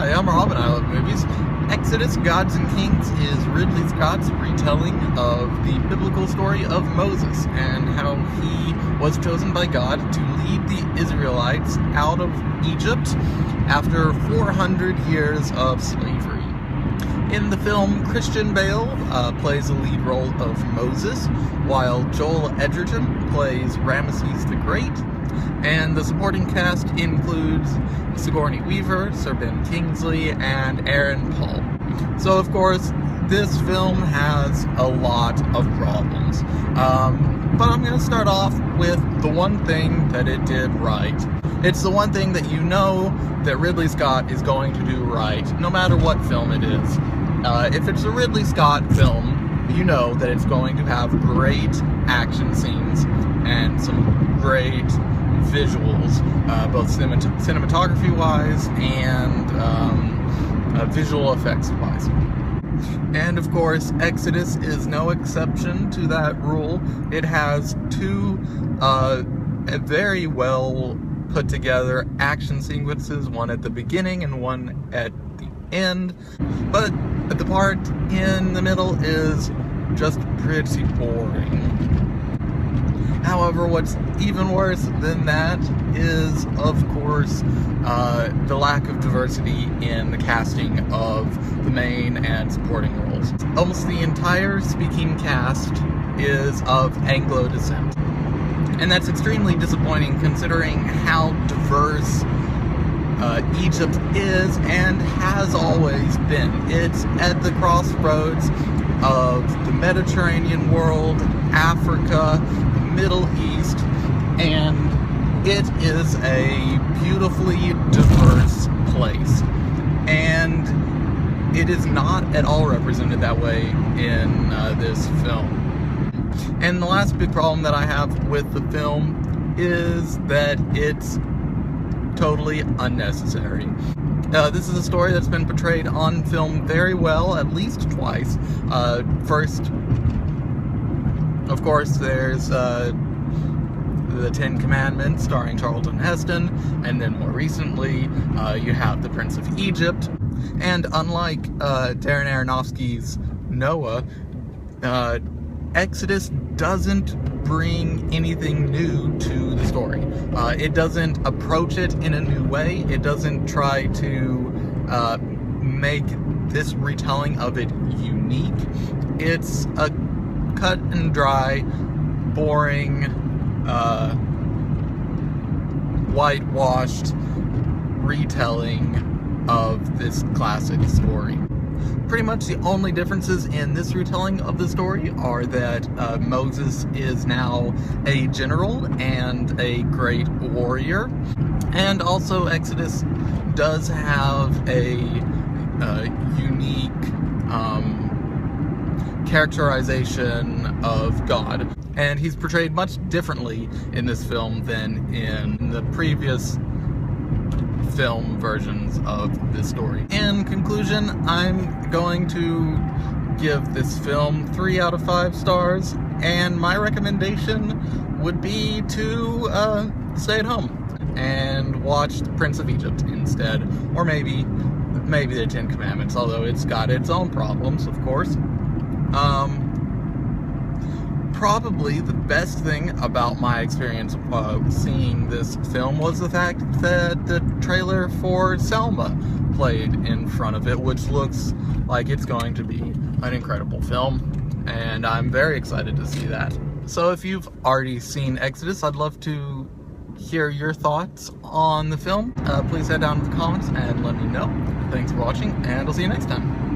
Hi, I'm Rob and I love movies. Exodus, Gods and Kings is Ridley Scott's retelling of the biblical story of Moses and how he was chosen by God to lead the Israelites out of Egypt after 400 years of slavery. In the film, Christian Bale plays the lead role of Moses, while Joel Edgerton plays Ramesses the Great. And the supporting cast includes Sigourney Weaver, Sir Ben Kingsley, and Aaron Paul. So, of course, this film has a lot of problems. But I'm going to start off with the one thing that it did right. It's the one thing that you know that Ridley Scott is going to do right, no matter what film it is. If it's a Ridley Scott film, you know that it's going to have great action scenes and some great visuals, both cinematography-wise and visual effects-wise. And of course, Exodus is no exception to that rule. It has two very well put together action sequences, one at the beginning and one at the end, but the part in the middle is just pretty boring. However, what's even worse than that is, of course, the lack of diversity in the casting of the main and supporting roles. Almost the entire speaking cast is of Anglo descent. And that's extremely disappointing considering how diverse Egypt is and has always been. It's at the crossroads of the Mediterranean world, Africa, Middle East, and it is a beautifully diverse place. And it is not at all represented that way in this film. And the last big problem that I have with the film is that it's totally unnecessary. This is a story that's been portrayed on film very well, at least twice. First, of course, there's the Ten Commandments starring Charlton Heston, and then more recently you have The Prince of Egypt. And unlike Darren Aronofsky's Noah, Exodus doesn't bring anything new to the story. It doesn't approach it in a new way. It doesn't try to make this retelling of it unique. It's a cut and dry, boring, whitewashed retelling of this classic story. Pretty much the only differences in this retelling of the story are that Moses is now a general and a great warrior, and also Exodus does have a unique characterization of God, and he's portrayed much differently in this film than in the previous film versions of this story. In conclusion, I'm going to give this film 3 out of 5 stars, and my recommendation would be to stay at home and watch The Prince of Egypt instead, or maybe the Ten Commandments, although it's got its own problems, of course. Probably the best thing about my experience seeing this film was the fact that the trailer for Selma played in front of it, which looks like it's going to be an incredible film, and I'm very excited to see that. So if you've already seen Exodus, I'd love to hear your thoughts on the film. Please head down to the comments and let me know. Thanks for watching, and I'll see you next time.